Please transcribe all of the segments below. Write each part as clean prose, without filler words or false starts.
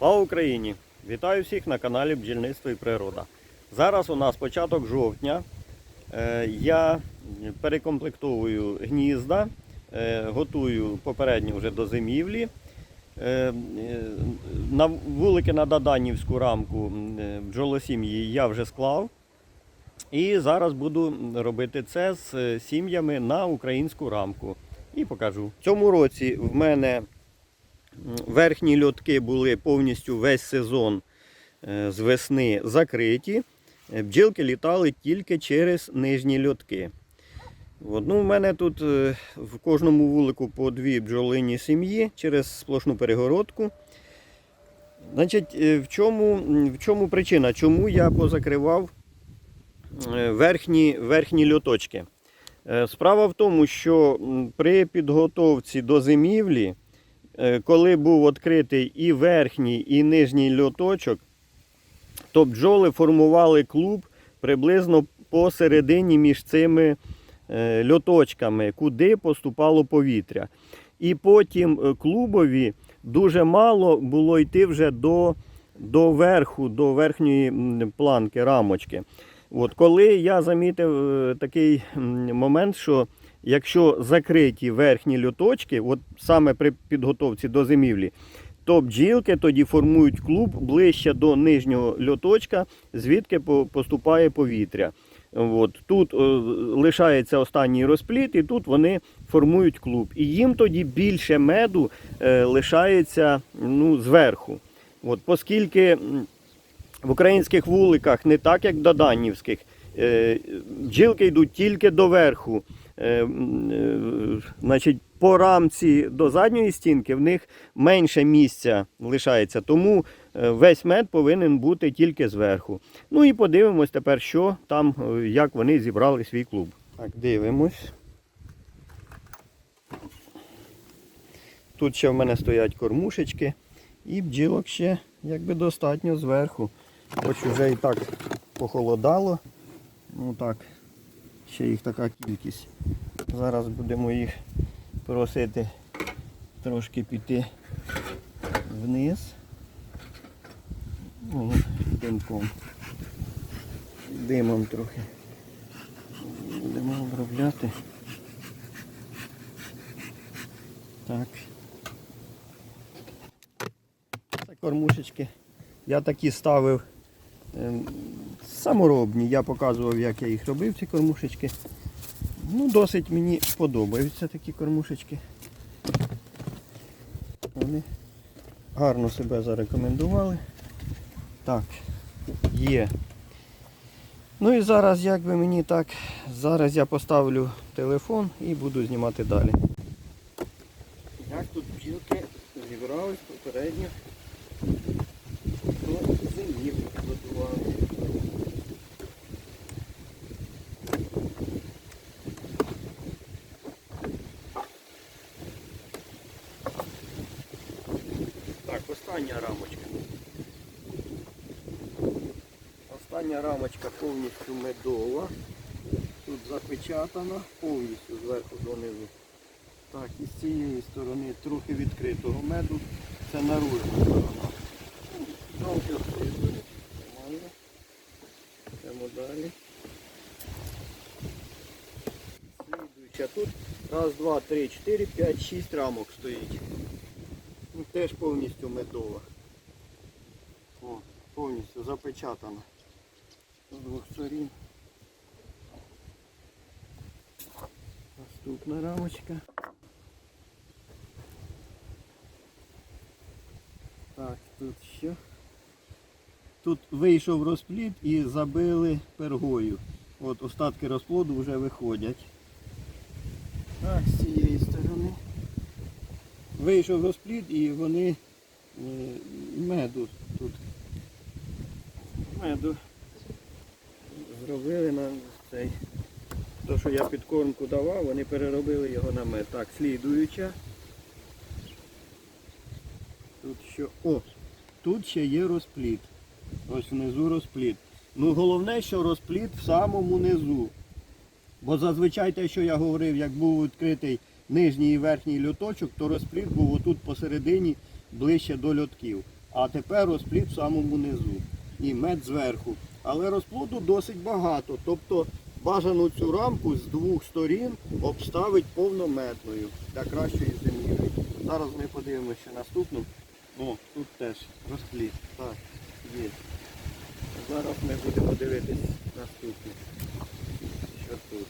Слава Україні! Вітаю всіх на каналі Бджільництво і Природа. Зараз у нас початок жовтня. Я перекомплектовую гнізда, готую попередньо вже до зимівлі. Вулики на Даданівську рамку бджолосім'ї я вже склав. І зараз буду робити це з сім'ями на українську рамку. І покажу. В цьому році в мене верхні льотки були повністю весь сезон з весни закриті. Бджілки літали тільки через нижні льотки. В мене тут в кожному вулику по 2 бджолині сім'ї через сплошну перегородку. Значить, в чому причина? Чому я позакривав верхні льоточки? Справа в тому, що при підготовці до зимівлі, коли був відкритий і верхній, і нижній льоточок, то бджоли формували клуб приблизно посередині між цими льоточками, куди поступало повітря. І потім клубові дуже мало було йти вже до верху, до верхньої планки рамочки. Коли я замітив такий момент, що якщо закриті верхні льоточки, саме при підготовці до зимівлі, то бджілки тоді формують клуб ближче до нижнього льоточка, звідки поступає повітря. Тут лишається останній розплід, і тут вони формують клуб. І їм тоді більше меду лишається зверху. Оскільки в українських вуликах не так, як в даданівських, бджілки йдуть тільки до верху. Значить, по рамці до задньої стінки в них менше місця лишається, тому весь мед повинен бути тільки зверху. І подивимось тепер, що там, як вони зібрали свій клуб. Так, дивимось. Тут ще в мене стоять кормушечки і бджілок ще достатньо зверху. Хоч вже і так похолодало. Ще їх така кількість. Зараз будемо їх просити трошки піти вниз. Димком. Димом трохи. Будемо обробляти. Так. Це кормушечки. Я такі ставив саморобні. Я показував, як я їх робив, ці кормушечки. Досить мені подобаються такі кормушечки. Вони гарно себе зарекомендували. Так, є. І зараз, зараз я поставлю телефон і буду знімати далі. Як тут бджілки зібрались попередньо до зимівлі підготували. Остання рамочка. Остання рамочка повністю медова. Тут запечатана, повністю зверху донизу. Так, і з цієї сторони трохи відкритого меду. Це наружна сторона. Трохи відкрито. Нормально. Йдемо далі. Слідуюча. Тут 1, 2, 3, 4, 5, 6 рамок стоїть. Теж повністю медова. Повністю запечатана з 2 сторін. Наступна рамочка. Так, тут що? Тут вийшов розплід і забили пергою. Остатки розплоду вже виходять. Так, з цієї сторони. Вийшов розплід і вони меду зробили на цей. То, що я підкормку давав, вони переробили його на мед. Так, слідуюча. Тут ще є розплід. Ось внизу розплід. Головне, що розплід в самому низу. Бо зазвичай те, що я говорив, як був відкритий нижній і верхній льоточок, то розплід був отут посередині, ближче до льотків. а тепер розплід в самому низу. І мед зверху. Але розплоду досить багато. Тобто бажано цю рамку з двох сторін обставити повнометною для кращої зимівлі. Зараз ми подивимося ще наступну. О, тут теж розплід. Так, є. Зараз ми будемо дивитись наступне. Що тут?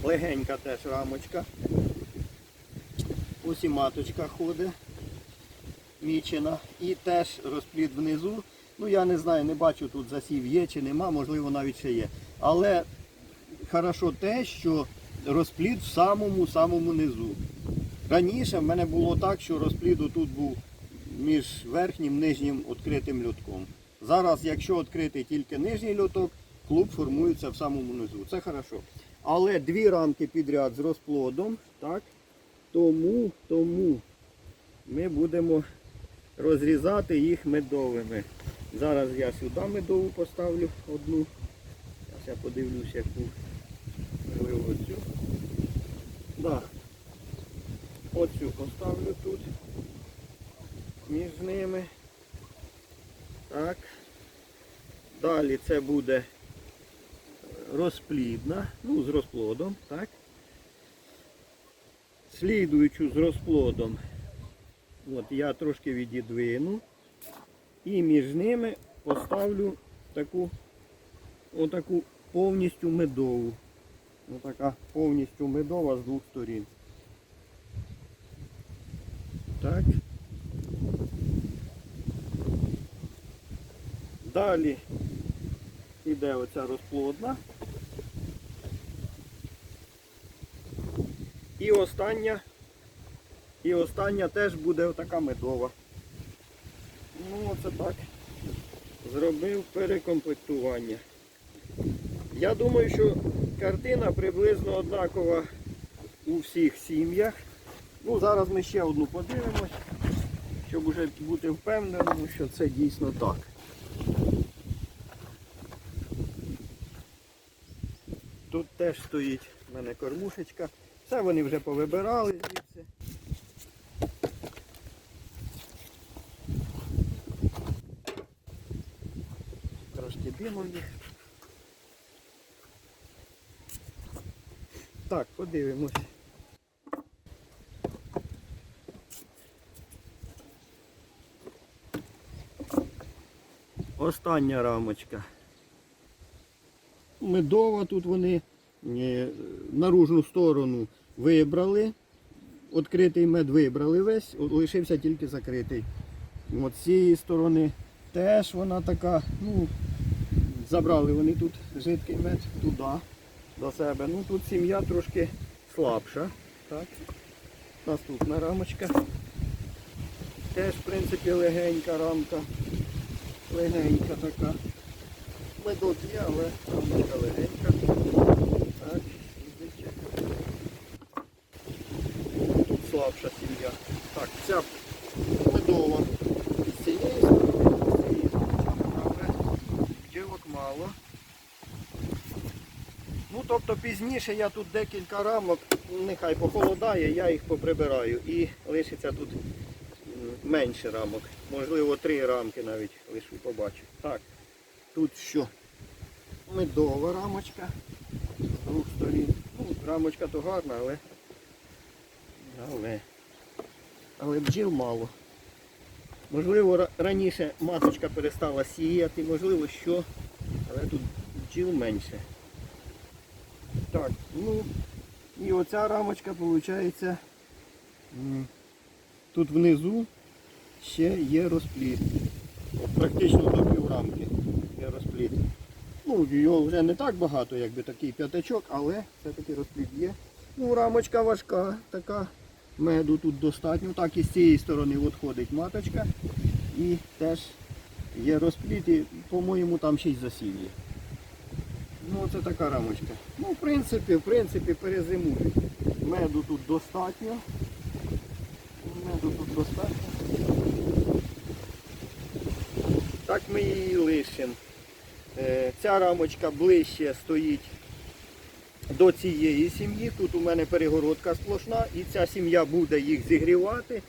Легенька теж рамочка. Ось і маточка ходить, мічена. І теж розплід внизу. Ну я не знаю, не бачу тут засів є чи нема, можливо навіть ще є. Але хорошо те, що розплід в самому низу. Раніше в мене було так, що розплід тут був між верхнім і нижнім відкритим льотком. Зараз, якщо відкритий тільки нижній льоток, клуб формується в самому низу. Це хорошо. Але дві рамки підряд з розплодом, так? Тому ми будемо розрізати їх медовими. Зараз я сюди медову поставлю одну. Зараз я подивлюсь, яку. Можливо, оцю. Да. Оцю поставлю тут. Між ними. Так. Далі це буде розплідна, ну з розплодом, так. Слідуючу з розплодом, от я трошки відідвину і між ними поставлю отаку повністю медову. Отака повністю медова з двох сторін. Так. Далі іде оця розплодна. І остання теж буде отака медова. Ну оце так. Зробив перекомплектування. Я думаю, що картина приблизно однакова у всіх сім'ях. Ну зараз ми ще одну подивимось, щоб уже бути впевненим, що це дійсно так. Тут теж стоїть в мене кормушечка. Все вони вже повибирали звідси. Трошки димом їх. Так, подивимось. Остання рамочка. Медова, тут вони наружну сторону вибрали. Відкритий мед вибрали весь, лишився тільки закритий. От з цієї сторони теж вона така, ну, забрали вони тут жидкий мед туди, до себе. Ну тут сім'я трошки слабша. Так. Наступна рамочка. Теж, в принципі, легенька рамка. Легенька така. Медок є, але рамочка легенька. Так, тут слабша сім'я. Так, ця медова з цієї сторони, але бджілок мало. Ну, тобто пізніше я тут декілька рамок, нехай похолодає, я їх поприбираю і лишиться тут менше рамок. Можливо, 3 рамки навіть лишу, побачу. Так, тут що? Медова рамочка з двох сторін. Ну, рамочка то гарна, але бджіл мало. Можливо, раніше маточка перестала сіяти, можливо, що, але тут бджіл менше. Так, ну і оця рамочка, виходить, тут внизу ще є розплід. Практично до піврамки є розплід. Ну, його вже не так багато, якби такий п'ятачок, але все-таки розплід є. Ну, рамочка важка, така, меду тут достатньо. Так і з цієї сторони відходить маточка. І теж є розплід, і, по-моєму, там ще й засів є. Ну, оце така рамочка. Ну, в принципі, перезимують. Меду тут достатньо. Так ми її лишимо. Ця рамочка ближче стоїть до цієї сім'ї. Тут у мене перегородка сплошна і ця сім'я буде їх зігрівати.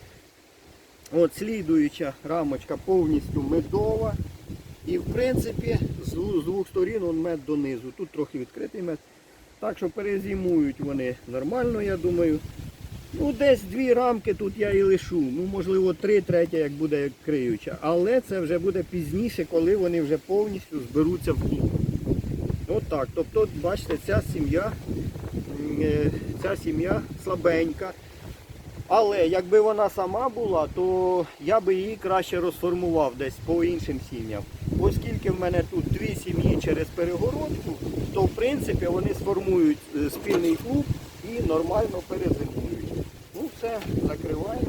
От слідуюча рамочка повністю медова. І в принципі з двох сторін он мед донизу. Тут трохи відкритий мед. Так що перезимують вони нормально, я думаю. Ну, десь 2 рамки тут я і лишу. Ну, можливо, 3, третя, як буде як криюча. Але це вже буде пізніше, коли вони вже повністю зберуться в клуб. От так. Тобто, бачите, ця сім'я слабенька. Але якби вона сама була, то я би її краще розформував десь по іншим сім'ям. Оскільки в мене тут 2 сім'ї через перегородку, то в принципі вони сформують спільний клуб і нормально перезимують. Ну все, закриваємо.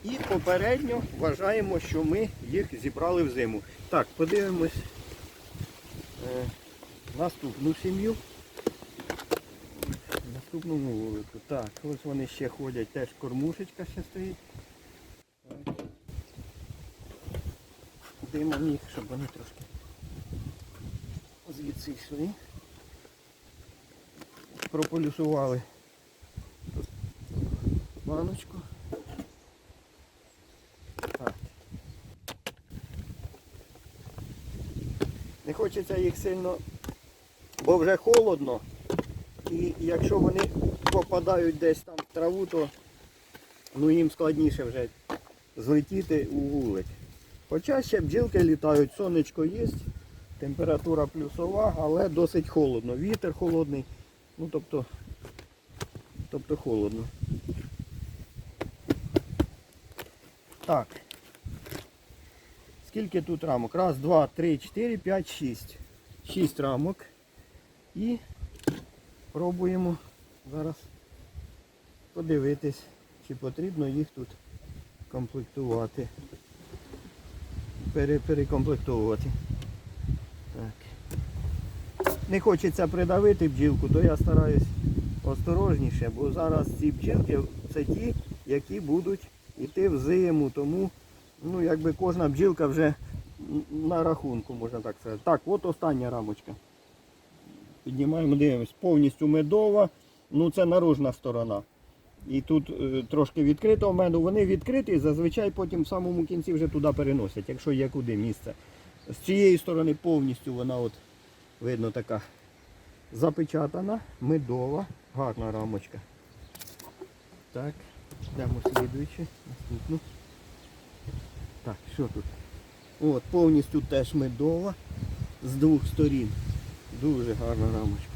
І попередньо вважаємо, що ми їх зібрали взиму. Так, подивимось наступну сім'ю. Наступному вулику. Так, ось вони ще ходять, теж кормушечка ще стоїть. Так. Димом їх, щоб вони трошки звідси йшли. Прополюсували тут баночку. Так. Не хочеться їх сильно, бо вже холодно. І якщо вони попадають десь там в траву, то ну, їм складніше вже злетіти у вулик. Хоча ще бджілки літають, сонечко є, температура плюсова, але досить холодно. Вітер холодний, ну тобто холодно. Так. Скільки тут рамок? Раз, два, три, 4, 5, 6. 6 рамок. І пробуємо зараз подивитись, чи потрібно їх тут комплектувати. Перекомплектовувати. Так. Не хочеться придавити бджілку, то я стараюсь осторожніше, бо зараз ці бджілки це ті, які будуть йти в зиму, тому ну, якби кожна бджілка вже на рахунку, можна так сказати. Так, от остання рамочка. Піднімаємо, дивимось, повністю медова, ну це наружна сторона. І тут трошки відкритого меду, вони відкриті, зазвичай потім в самому кінці вже туди переносять, якщо є куди місце. З цієї сторони повністю вона от, видно, така запечатана, медова, гарна рамочка. Так, йдемо слідуючи, наступну. Так, що тут? От, повністю теж медова, з двох сторін. Дуже гарна рамочка.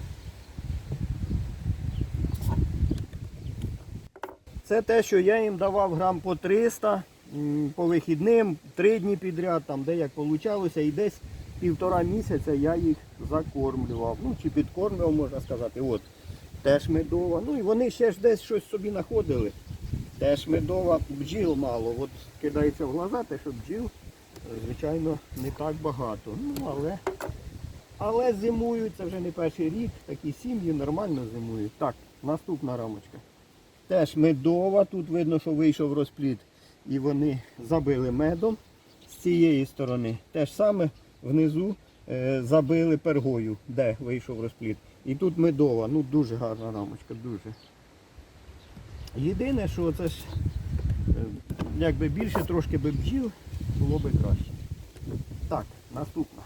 Це те, що я їм давав грам по 300 по вихідним, 3 дні підряд, там де як вийшло, і десь 1,5 місяця я їх закормлював. Ну, чи підкормлював, можна сказати. От, теж медова. Ну і вони ще ж десь щось собі знаходили. Теж медова, бджіл мало. От кидається в глаза, те, що бджіл, звичайно, не так багато. Ну, але зимують, це вже не перший рік, такі сім'ї нормально зимують. Так, наступна рамочка. Теж медова, тут видно, що вийшов розплід і вони забили медом з цієї сторони. Те ж саме внизу забили пергою, де вийшов розплід. І тут медова, ну дуже гарна рамочка, дуже. Єдине, що це ж, якби більше трошки би бджіл, було би краще. Так, наступна.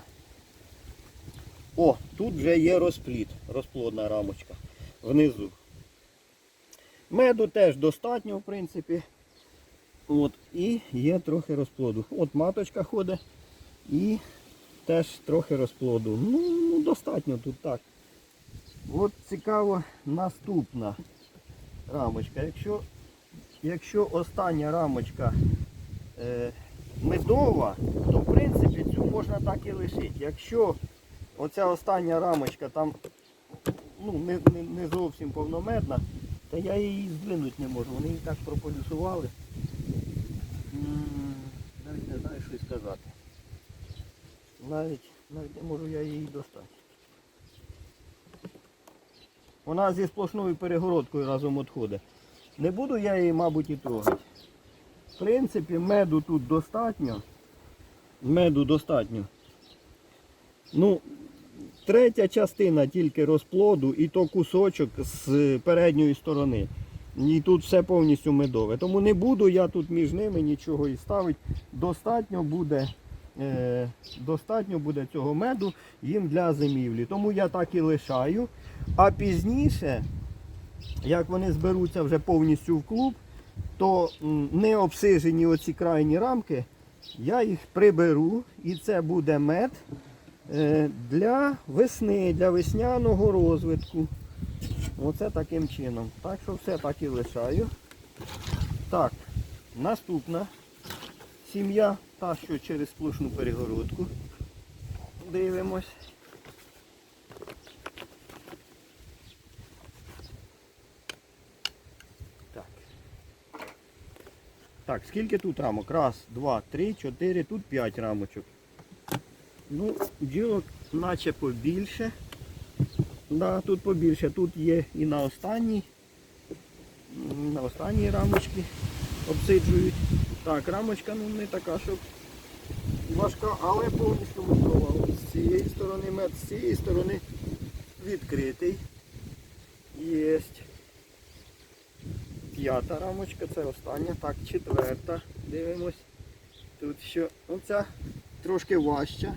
О, тут вже є розплід, розплодна рамочка внизу. Меду теж достатньо, в принципі. От, і є трохи розплоду. От маточка ходить і теж трохи розплоду. Ну, достатньо тут так. От цікаво наступна рамочка. Якщо остання рамочка медова, то в принципі цю можна так і лишити. Якщо оця остання рамочка там ну, не зовсім повномедна, то я її здвинути не можу. Вони її так прополюсували. Навіть не знаю, що й сказати. Навіть не можу я її достати. Вона зі сплошною перегородкою разом відходить. Не буду я її, мабуть, і трогати. В принципі, меду тут достатньо. Меду достатньо. Ну, третя частина тільки розплоду і то кусочок з передньої сторони. І тут все повністю медове. Тому не буду я тут між ними нічого і ставити. Достатньо буде цього меду їм для зимівлі. Тому я так і лишаю. А пізніше, як вони зберуться вже повністю в клуб, то не обсижені оці крайні рамки, я їх приберу і це буде мед для весни, для весняного розвитку. Оце таким чином. Так що все так і лишаю. Так, наступна сім'я, та що через сплошну перегородку. Дивимось. Так. Так, скільки тут рамок? Раз, два, три, чотири, тут 5 рамочок. Ну, бджілок наче побільше. Да, тут побільше. Тут є і на останній рамочці обсиджують. Так, рамочка ну, не така, щоб важка, але повністю медова. З цієї сторони мед, з цієї сторони відкритий. Єсть. 5-та рамочка, це остання. Так, 4-та. Дивимось. Тут що, оця трошки важча.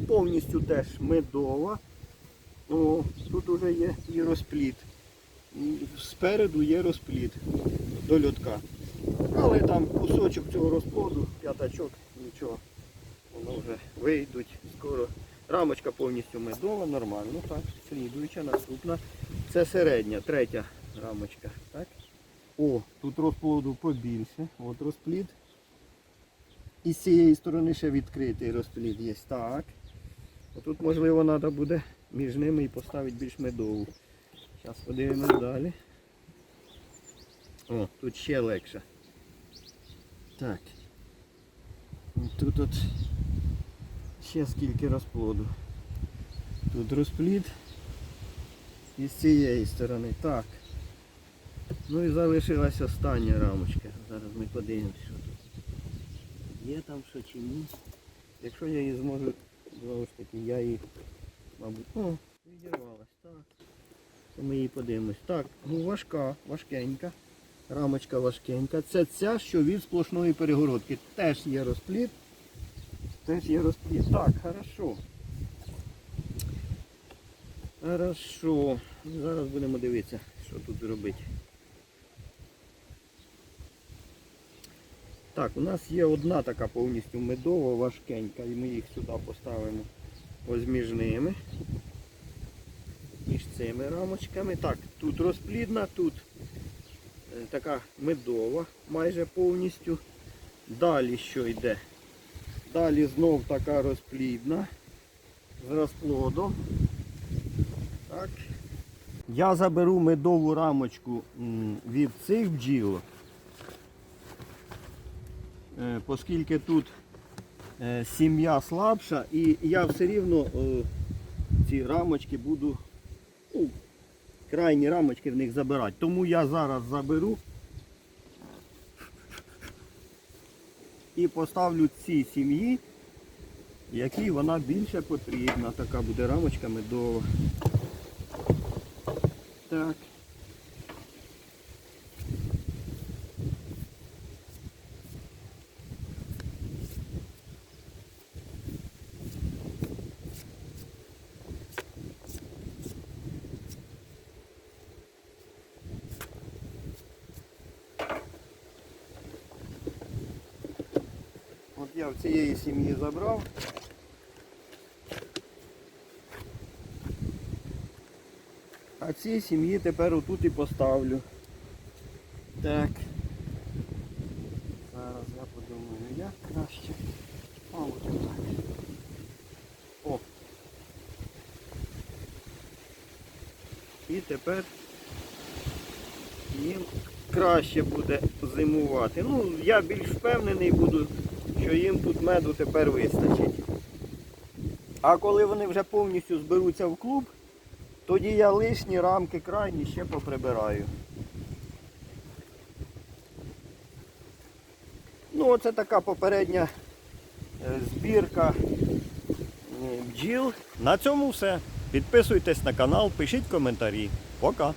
Повністю теж медова. О, тут вже є і розплід. Спереду є розплід до льотка. Але там кусочок цього розплоду, 5-очок, нічого. Воно вже вийдуть скоро. Рамочка повністю медова, нормально. Так, слідуюча, наступна. Це середня, 3-я рамочка. Так. О, тут розплоду побільше. От розплід. І з цієї сторони ще відкритий розплід є. Так. Тут можливо треба буде між ними і поставити більш медову. Зараз подивимось далі. О, тут ще легше. Так. Тут от ще скільки розплоду. Тут розплід. І з цієї сторони. Так. Ну і залишилась остання рамочка. Зараз ми подивимося, що тут. Є там що чи ні. Якщо я її зможу, знову ж таки, я її, мабуть, відірвалась. Так. То ми її подивимось. Так, ну важка, важкенька. Рамочка важкенька. Це ця, що від сплошної перегородки. Теж є розплід. Теж є розплід. Так, хорошо. Хорошо. Зараз будемо дивитися, що тут зробити. Так, у нас є одна така повністю медова, важкенька, і ми їх сюди поставимо ось між ними. Між цими рамочками. Так, тут розплідна, тут така медова, майже повністю. Далі що йде? Далі знов така розплідна, з розплодом. Так. Я заберу медову рамочку від цих бджілок, оскільки тут сім'я слабша, і я все рівно ці рамочки буду, крайні рамочки в них забирати. Тому я зараз заберу і поставлю ці сім'ї, якій вона більше потрібна. Така буде рамочка медова. Так. От я в цієї сім'ї забрав. А ці сім'ї тепер отут і поставлю. Так. Зараз я подумаю, як краще. Мабуть, отак. О. І тепер їм краще буде зимувати. Ну, я більш впевнений буду, що їм тут меду тепер вистачить. А коли вони вже повністю зберуться в клуб, тоді я лишні рамки крайні ще поприбираю. Ну, оце така попередня збірка бджіл. На цьому все. Підписуйтесь на канал, пишіть коментарі. Пока!